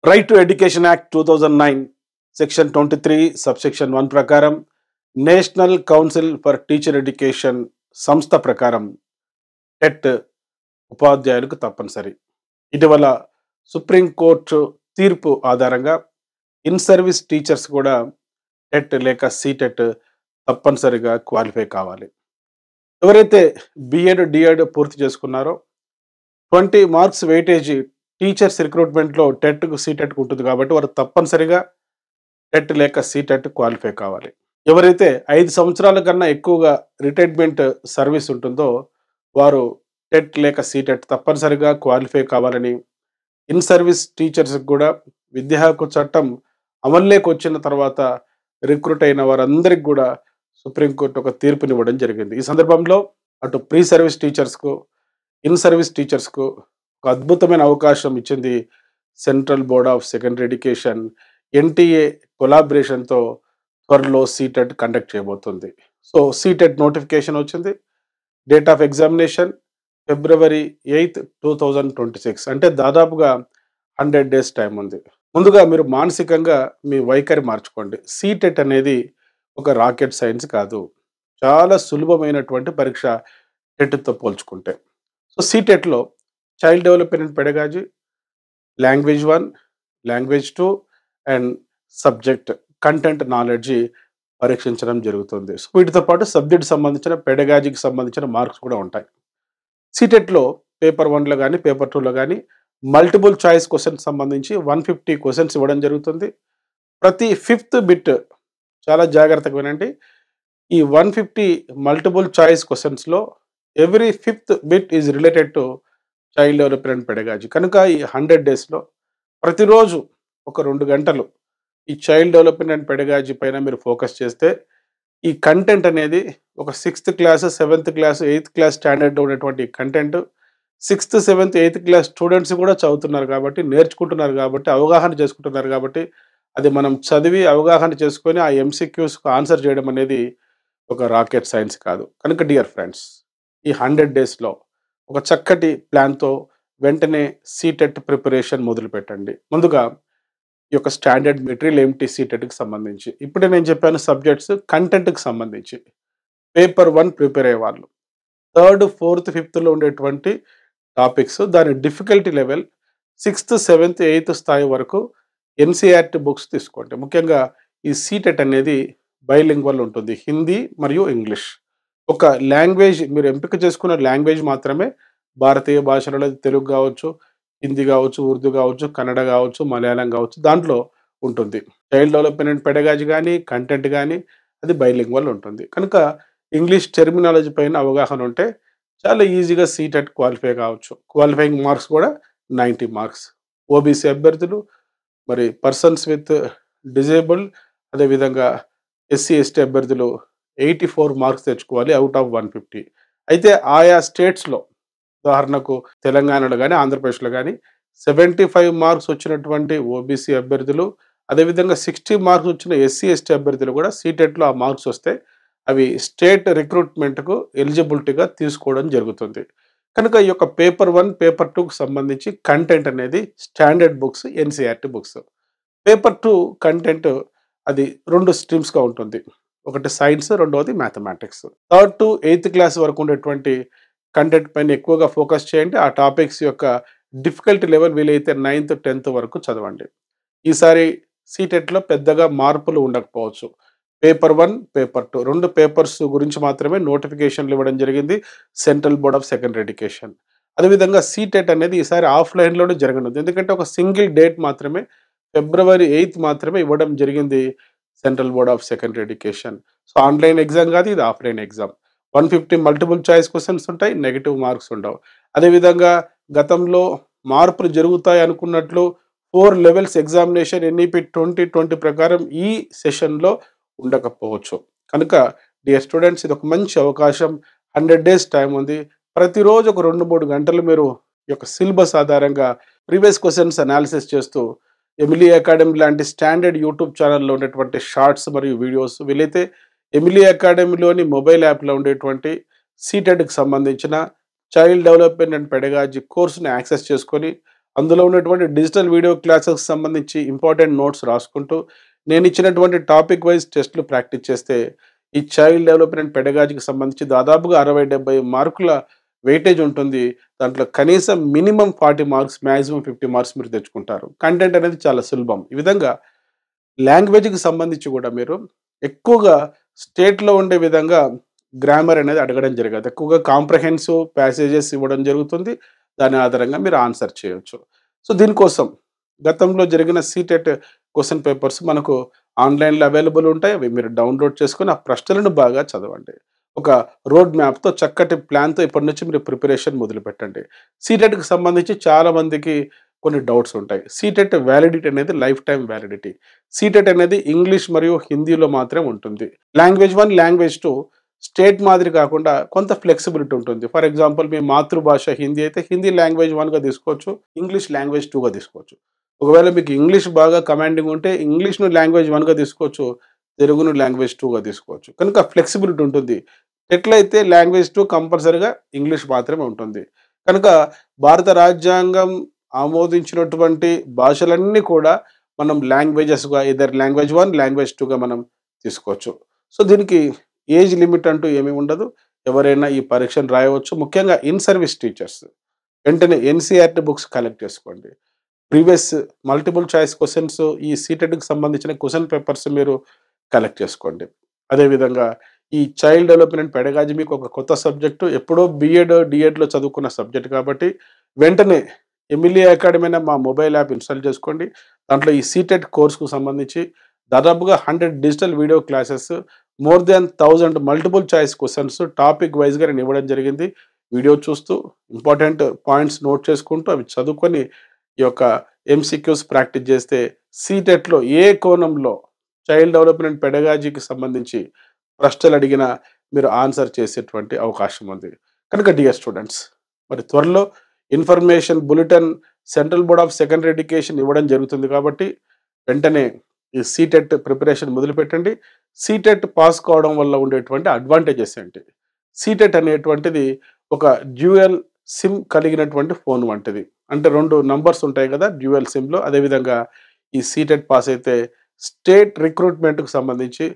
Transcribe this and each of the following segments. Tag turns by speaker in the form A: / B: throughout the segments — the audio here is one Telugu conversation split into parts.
A: Right to education act 2009 section 23 subsection 1 ప్రకారం national council for teacher education సంస్థ ప్రకారం టెట్ ఉపాధ్యాయులకు తప్పనిసరి. ఇటీవల సుప్రీంకోర్టు తీర్పు ఆధారంగా ఇన్ సర్వీస్ టీచర్స్ కూడా టెట్ లేక సీటెట్ తప్పనిసరిగా క్వాలిఫై కావాలి. ఎవరైతే బిఎడ్ డిఎడ్ పూర్తి చేసుకున్నారో 20 మార్క్స్ వెయిటేజీ టీచర్స్ రిక్రూట్మెంట్లో టెట్కు సీటెట్కు ఉంటుంది కాబట్టి వారు తప్పనిసరిగా టెట్ లేక సీటెట్ క్వాలిఫై కావాలి. ఎవరైతే 5 సంవత్సరాల కన్నా ఎక్కువగా రిటైర్మెంట్ సర్వీస్ ఉంటుందో వారు టెట్ లేక సీటెట్ తప్పనిసరిగా క్వాలిఫై కావాలని, ఇన్ సర్వీస్ టీచర్స్కి కూడా విద్యా హక్కు చట్టం అమల్లోకి వచ్చిన తర్వాత రిక్రూట్ అయిన వారందరికీ కూడా సుప్రీంకోర్టు ఒక తీర్పునివ్వడం జరిగింది. ఈ సందర్భంలో అటు ప్రీ సర్వీస్ టీచర్స్కు, ఇన్ సర్వీస్ టీచర్స్కు ఒక అద్భుతమైన అవకాశం ఇచ్చింది central board of secondary education. NTA కొలాబరేషన్తో త్వరలో సీటెట్ కండక్ట్ చేయబోతుంది. సో సీటెట్ నోటిఫికేషన్ వచ్చింది. Date of examination February 8, 2026. అంటే దాదాపుగా 100 days టైం ఉంది. ముందుగా మీరు మానసికంగా మీ వైఖరి మార్చుకోండి. సీటెట్ అనేది ఒక రాకెట్ సైన్స్ కాదు, చాలా సులభమైనటువంటి పరీక్ష టెట్తో పోల్చుకుంటే. సో సీటెట్లో child development pedagogy, language 1, language 2 and subject content knowledge పరీక్షించడం జరుగుతుంది. సో వీటితో పాటు సబ్జెక్ట్ సంబంధించిన పెడగాజీకి సంబంధించిన మార్క్స్ కూడా ఉంటాయి. సీటెట్లో పేపర్ 1లో కానీ పేపర్ 2లో కానీ మల్టిపుల్ చాయిస్ క్వశ్చన్స్ సంబంధించి 150 క్వశ్చన్స్ ఇవ్వడం జరుగుతుంది. ప్రతి 5th బిట్ చాలా జాగ్రత్తగా వినండి. ఈ 150 మల్టిపుల్ చాయిస్ క్వశ్చన్స్లో every 5th bit is related to child development pedagogy. కనుక ఈ 100 daysలో ప్రతిరోజు ఒక 2 గంటలు ఈ చైల్డ్ డెవలప్మెంట్ అండ్ పెడగాజీ పైన మీరు ఫోకస్ చేస్తే ఈ కంటెంట్ అనేది ఒక 6th class, 7th class, 8th class స్టాండర్డ్లో ఉన్నటువంటి content 6th, 7th, 8th class students కూడా చదువుతున్నారు కాబట్టి, నేర్చుకుంటున్నారు కాబట్టి, అవగాహన చేసుకుంటున్నారు కాబట్టి అది మనం చదివి అవగాహన చేసుకొని ఆ ఎంసీక్యూస్కు ఆన్సర్ చేయడం అనేది ఒక రాకెట్ సైన్స్ కాదు. కనుక డియర్ ఫ్రెండ్స్, ఈ 100 daysలో ఒక చక్కటి ప్లాన్తో వెంటనే సీటెట్ ప్రిపరేషన్ మొదలు పెట్టండి. ముందుగా ఈ యొక్క స్టాండర్డ్ మెటీరియల్ ఏమిటి సీటెట్కి సంబంధించి, ఇప్పుడే నేను చెప్పాను సబ్జెక్ట్స్ కంటెంట్కి సంబంధించి. పేపర్ 1 ప్రిపేర్ అయ్యేవాళ్ళు 3rd, 4th, 5thలో ఉండేటువంటి టాపిక్స్, దాని difficulty level 6th, 7th, 8th స్థాయి వరకు ఎన్సీఆర్టీ బుక్స్ తీసుకోండి. ముఖ్యంగా ఈ సీటెట్ అనేది బైలింగ్వల్ ఉంటుంది, హిందీ మరియు ఇంగ్లీష్. ఒక లాంగ్వేజ్ మీరు ఎంపిక చేసుకున్న లాంగ్వేజ్ మాత్రమే భారతీయ భాషలలో తెలుగు కావచ్చు, హిందీ కావచ్చు, ఉర్దూ కావచ్చు, కన్నడ కావచ్చు, మలయాళం కావచ్చు, దాంట్లో ఉంటుంది. చైల్డ్ డెవలప్మెంట్ పెడగాజీ కానీ కంటెంట్ కానీ అది బైలింగ్వల్ ఉంటుంది. కనుక ఇంగ్లీష్ టెర్మినాలజీ పైన అవగాహన ఉంటే చాలా ఈజీగా సీటెట్ క్వాలిఫై కావచ్చు. క్వాలిఫైయింగ్ మార్క్స్ కూడా 90 మార్క్స్. ఓబీసీ అభ్యర్థులు, మరి పర్సన్స్ విత్ డిజేబుల్, అదేవిధంగా ఎస్సీ ఎస్టీ అభ్యర్థులు 84 మార్క్స్ తెచ్చుకోవాలి అవుట్ ఆఫ్ 150. అయితే ఆయా స్టేట్స్లో, ఉదాహరణకు తెలంగాణలో కానీ ఆంధ్రప్రదేశ్లో కానీ 75 మార్క్స్ వచ్చినటువంటి ఓబీసీ అభ్యర్థులు, అదేవిధంగా 60 మార్క్స్ వచ్చిన ఎస్సీ ఎస్టీ అభ్యర్థులు కూడా సీటెట్లో ఆ మార్క్స్ వస్తే అవి స్టేట్ రిక్రూట్మెంట్కు ఎలిజిబిలిటీగా తీసుకోవడం జరుగుతుంది. కనుక ఈ యొక్క పేపర్ 1, పేపర్ 2కు సంబంధించి కంటెంట్ అనేది standard books, NCERT books. Paper 2 content అది 2 స్ట్రీమ్స్గా ఉంటుంది. ఒకటి సైన్స్, రెండవది mathematics. 3rd to 8th class వరకు ఉండేటువంటి కంటెంట్ పైన ఎక్కువగా ఫోకస్ చేయండి. ఆ టాపిక్స్ యొక్క డిఫికల్టీ లెవెల్ వీలైతే 9th, 10th వరకు చదవండి. ఈసారి సీటెట్లో పెద్దగా మార్పులు ఉండకపోవచ్చు. పేపర్ 1, పేపర్ 2 2 పేపర్స్ గురించి మాత్రమే నోటిఫికేషన్లు ఇవ్వడం జరిగింది central board of secondary education. అదేవిధంగా సీటెట్ అనేది ఈసారి ఆఫ్లైన్లోనే జరగనుంది. ఎందుకంటే ఒక సింగిల్ డేట్ మాత్రమే February 8 మాత్రమే ఇవ్వడం జరిగింది central board of secondary education. So online exam కాదు, ఇది offline exam. 150 multiple choice questions ఉంటాయి, నెగిటివ్ మార్క్స్ ఉండవు. అదేవిధంగా గతంలో మార్పులు జరుగుతాయి అనుకున్నట్లు 4 లెవెల్స్ ఎగ్జామినేషన్ ఎన్ఈపి 2020 ప్రకారం ఈ సెషన్లో ఉండకపోవచ్చు. కనుక డియర్ స్టూడెంట్స్, ఇది ఒక మంచి అవకాశం. 100 days టైం ఉంది. ప్రతిరోజు ఒక 2-3 గంటలు మీరు ఈ యొక్క సిలబస్ ఆధారంగా ప్రీవియస్ క్వశ్చన్స్ అనాలిసిస్ చేస్తూ ఎమిలీ అకాడమీ లాంటి స్టాండర్డ్ యూట్యూబ్ ఛానల్లో ఉన్నటువంటి షార్ట్స్ మరియు వీడియోస్, వీలైతే ఎమిలీ అకాడమీలోని మొబైల్ యాప్లో ఉండేటువంటి సీటెట్కి సంబంధించిన చైల్డ్ డెవలప్మెంట్ అండ్ పెడగాజీ కోర్సుని యాక్సెస్ చేసుకొని అందులో ఉన్నటువంటి డిజిటల్ వీడియో క్లాసెస్‌కి సంబంధించి ఇంపార్టెంట్ నోట్స్ రాసుకుంటూ, నేనిచ్చినటువంటి టాపిక్ వైస్ టెస్ట్‌లు ప్రాక్టీస్ చేస్తే, ఈ చైల్డ్ డెవలప్‌మెంట్ పెడగాజీకి సంబంధించి దాదాపుగా 60, 70 మార్కుల వెయిటేజ్ ఉంటుంది. దాంట్లో కనీసం మినిమమ్ 40 మార్క్స్, మాక్సిమం 50 మార్క్స్ మీరు తెచ్చుకుంటారు. కంటెంట్ అనేది చాలా సులభం. ఈ విధంగా లాంగ్వేజ్‌కి సంబంధించి గూడా మీరు ఎక్కువగా స్టేట్‌లో ఉండే విధంగా గ్రామర్ అనేది అడగడం జరగదు. ఎక్కువగా కాంప్రహెన్సివ్ ప్యాసేజెస్ ఇవ్వడం జరుగుతుంది. దాని ఆధారంగా మీరు ఆన్సర్ చేయొచ్చు. సో, దీనికోసం గతంలో జరిగిన సీటెట్ క్వెషన్ పేపర్స్ మనకు ఆన్‌లైన్‌లో అవైలబుల్ ఉంటాయి. అవి మీరు డౌన్‌లోడ్ చేసుకొని ఆ ప్రశ్నలను బాగా చదవండి. ఒక రోడ్ మ్యాప్‌తో చక్కటి ప్లాన్‌తో ఇప్పటి నుంచి మీరు ప్రిపరేషన్ మొదలుపెట్టండి. సీటెట్‌కి సంబంధించి చాలా మందికి కొన్ని డౌట్స్ ఉంటాయి. సీటెట్ వ్యాలిడిటీ అనేది లైఫ్ టైమ్ వ్యాలిడిటీ. సీటెట్ అనేది ఇంగ్లీష్ మరియు హిందీలో మాత్రమే ఉంటుంది. లాంగ్వేజ్ 1, లాంగ్వేజ్ 2 స్టేట్ మాదిరి కాకుండా కొంత ఫ్లెక్సిబిలిటీ ఉంటుంది. ఫర్ ఎగ్జాంపుల్ మీ మాతృభాష హిందీ అయితే హిందీ లాంగ్వేజ్ 1గా తీసుకోవచ్చు. ఇంగ్లీష్ లాంగ్వేజ్ 2గా తీసుకోవచ్చు. ఒకవేళ మీకు ఇంగ్లీష్ బాగా కమాండింగ్ ఉంటే ఇంగ్లీష్‌ను లాంగ్వేజ్ 1గా తీసుకోవచ్చు. తెలుగును లాంగ్వేజ్ 2గా తీసుకోవచ్చు. కనుక ఫ్లెక్సిబిలిటీ ఉంటుంది. ఎట్లయితే లాంగ్వేజ్ 2 కంపల్సరీగా ఇంగ్లీష్ మాత్రమే ఉంటుంది. కనుక భారత రాజ్యాంగం ఆమోదించినటువంటి భాషలన్నీ కూడా మనం లాంగ్వేజెస్‌గా ఎయిదర్ లాంగ్వేజ్ 1, లాంగ్వేజ్ 2గా మనం తీసుకోవచ్చు. సో, దీనికి ఏజ్ లిమిట్ అంటూ ఏమీ ఉండదు. ఎవరైనా ఈ పరీక్షను రాయవచ్చు. ముఖ్యంగా ఇన్ సర్వీస్ టీచర్స్ వెంటనే ఎన్‌సీఈఆర్‌టీ బుక్స్ కలెక్ట్ చేసుకోండి. ప్రీవియస్ మల్టిపుల్ చాయిస్ క్వెషన్స్ ఈ సీటెట్‌కి సంబంధించిన క్వెషన్ పేపర్స్ మీరు కలెక్ట్ చేసుకోండి. అదేవిధంగా ఈ చైల్డ్ డెవలప్‌మెంట్ పెడగాజీ మీకు ఒక కొత్త సబ్జెక్టు. ఎప్పుడో బీఎడ్, డీఎడ్‌లో చదువుకున్న సబ్జెక్ట్ కాబట్టి వెంటనే ఎమిలీ అకాడమీ అనే మా మొబైల్ యాప్ ఇన్‌స్టాల్ చేసుకోండి. దాంట్లో ఈ సీటెట్ కోర్స్‌కు సంబంధించి దాదాపుగా 100 digital video classes, more than 1000 multiple choice questions topic వైస్‌గా నేను ఇవ్వడం జరిగింది. వీడియో చూస్తూ ఇంపార్టెంట్ పాయింట్స్ నోట్ చేసుకుంటూ అవి చదువుకొని ఈ యొక్క ఎంసీక్యూస్ ప్రాక్టీస్ చేస్తే సీటెట్‌లో ఏ కోణంలో చైల్డ్ డెవలప్‌మెంట్ పెడగాజీకి సంబంధించి ప్రశ్నలు అడిగినా మీరు ఆన్సర్ చేసేటువంటి అవకాశం ఉంది. కనుక డియర్ స్టూడెంట్స్, మరి త్వరలో information bulletin central board of secondary education ఇవ్వడం జరుగుతుంది కాబట్టి వెంటనే ఈ సీటెట్ ప్రిపరేషన్ మొదలుపెట్టండి. సీటెట్ పాస్ కావడం వల్ల ఉండేటువంటి అడ్వాంటేజెస్ ఏంటి? సీటెట్ అనేటువంటిది ఒక డ్యూయల్ సిమ్ కలిగినటువంటి ఫోన్ వంటిది. అంటే 2 నంబర్స్ ఉంటాయి కదా! డ్యూయల్ సిమ్‌లో. అదేవిధంగా ఈ సీటెట్ పాస్ అయితే స్టేట్ రిక్రూట్‌మెంట్‌కి సంబంధించి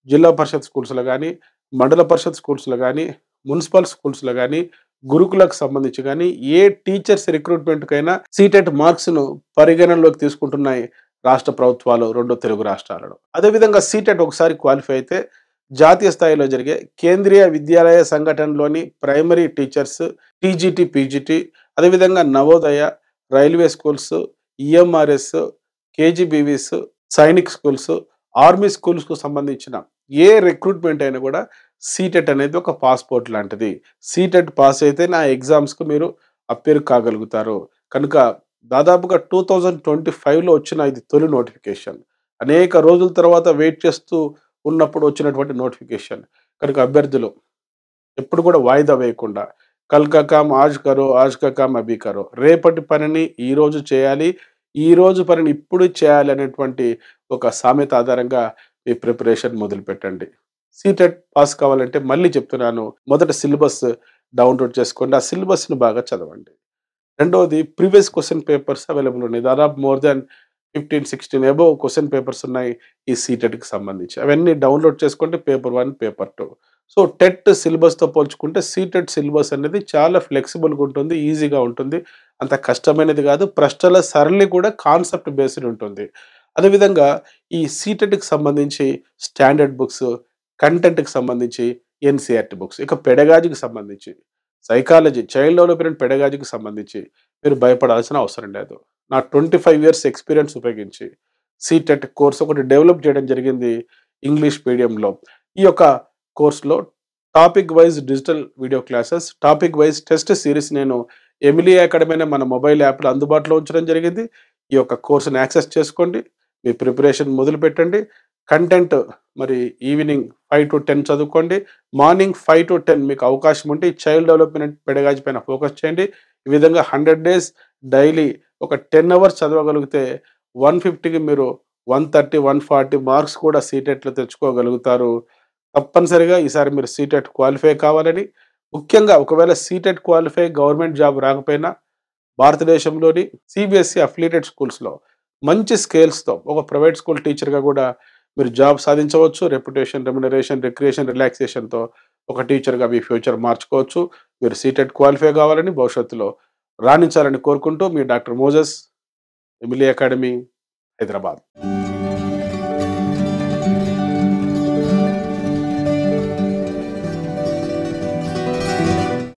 A: జిల్లా పరిషత్ స్కూల్స్‌లో గానీ, మండల పరిషత్ స్కూల్స్‌లో గానీ, మున్సిపల్ స్కూల్స్‌లో గానీ, గురుకులకు సంబంధించి గానీ, ఏ టీచర్స్ రిక్రూట్‌మెంట్‌కైనా సీటెట్ మార్క్స్‌ను పరిగణనలోకి తీసుకుంటున్నాయి రాష్ట్ర ప్రభుత్వాలు 2 తెలుగు రాష్ట్రాలలో. అదేవిధంగా సీటెట్ ఒకసారి క్వాలిఫై అయితే జాతీయ స్థాయిలో జరిగే కేంద్రీయ విద్యాలయ సంఘటనలోని ప్రైమరీ టీచర్స్, టీజీటీ, పీజీటీ, అదేవిధంగా Navodaya, railway schools, EMRS, KGBVs, Sainik schools, army స్కూల్స్‌కు సంబంధించిన ఏ రిక్రూట్‌మెంట్ అయినా కూడా సీటెట్ అనేది ఒక పాస్‌పోర్ట్ లాంటిది. సీటెట్ పాస్ అయితే నా ఎగ్జామ్స్‌కు మీరు అపియర్ కాగలుగుతారు. కనుక దాదాపుగా 2025లో వచ్చిన ఇది తొలి నోటిఫికేషన్. అనేక రోజుల తర్వాత వెయిట్ చేస్తూ ఉన్నప్పుడు వచ్చినటువంటి నోటిఫికేషన్. కనుక అభ్యర్థులు ఎప్పుడు కూడా వాయిదా వేయకుండా కల్ కా కామ్ ఆజ్ కా కామ్ అభీ కరో. రేపటి పనిని ఈరోజు చేయాలి. ఈరోజు పనిని ఇప్పుడు చేయాలి అనేటువంటి ఒక సామెత ఆధారంగా మీ ప్రిపరేషన్ మొదలుపెట్టండి. సీటెట్ పాస్ కావాలంటే మళ్ళీ చెప్తున్నాను. మొదట సిలబస్ డౌన్‌లోడ్ చేసుకోండి. ఆ సిలబస్‌ని బాగా చదవండి. రెండవది ప్రీవియస్ క్వెషన్ పేపర్స్ అవైలబుల్ ఉన్నాయి. దాదాపు more than 15, 16 above question papers ఉన్నాయి ఈ సీటెట్‌కి సంబంధించి. అవన్నీ డౌన్‌లోడ్ చేసుకోండి. Paper 1, paper 2. సో, టెట్ సిలబస్‌తో పోల్చుకుంటే సీటెట్ సిలబస్ అనేది చాలా ఫ్లెక్సిబుల్‌గా ఉంటుంది. ఈజీగా ఉంటుంది. అంత కష్టమైనది కాదు. ప్రశ్నల సరళి కూడా కాన్సెప్ట్ బేస్డ్ ఉంటుంది. అదేవిధంగా ఈ సీటెట్‌కి సంబంధించి స్టాండర్డ్ బుక్స్, కంటెంట్‌కి సంబంధించి ఎన్‌సీఈఆర్‌టీ బుక్స్. ఇక పెడగాజీకి సంబంధించి సైకాలజీ, చైల్డ్ డెవలప్‌మెంట్ పెడగాజీకి సంబంధించి మీరు భయపడాల్సిన అవసరం లేదు. నా 25 ఇయర్స్ ఎక్స్‌పీరియన్స్ ఉపయోగించి సీటెట్ కోర్స్ ఒకటి డెవలప్ చేయడం జరిగింది ఇంగ్లీష్ మీడియంలో. ఈ యొక్క కోర్స్‌లో topic wise digital video classes, topic wise test series నేను ఎమిలీ అకాడమీ అనే మన మొబైల్ యాప్‌లో అందుబాటులో ఉంచడం జరిగింది. ఈ యొక్క కోర్స్‌ని యాక్సెస్ చేసుకోండి. మీ ప్రిపరేషన్ మొదలుపెట్టండి. కంటెంట్ మరి ఈవినింగ్ 5-10 చదువుకోండి. మార్నింగ్ 5-10 మీకు అవకాశం ఉంటే ఈ చైల్డ్ డెవలప్‌మెంట్ పెడగాజీ పైన ఫోకస్ చేయండి. ఈ విధంగా 100 డేస్ డైలీ ఒక 10 అవర్స్ చదవగలిగితే 150కి మీరు 130, 140 మార్క్స్ కూడా సీటెట్‌లో తెచ్చుకోగలుగుతారు. తప్పనిసరిగా ఈసారి మీరు సీటెట్ క్వాలిఫై కావాలని, ముఖ్యంగా ఒకవేళ సీటెట్ క్వాలిఫై గవర్నమెంట్ జాబ్ రాకపోయినా భారతదేశంలోని సిబిఎస్ఈ అఫిలియేటెడ్ స్కూల్స్లో మంచి స్కేల్స్తో ఒక ప్రైవేట్ స్కూల్ టీచర్గా కూడా మీరు జాబ్ సాధించవచ్చు. రెప్యుటేషన్, రెమ్యునరేషన్, రిక్రియేషన్, రిలాక్సేషన్తో ఒక టీచర్గా మీ ఫ్యూచర్ మార్చుకోవచ్చు. మీరు సీటెట్ క్వాలిఫై కావాలని, భవిష్యత్తులో రాణించాలని కోరుకుంటూ మీ doctor Moses, Emily academy, Hyderabad.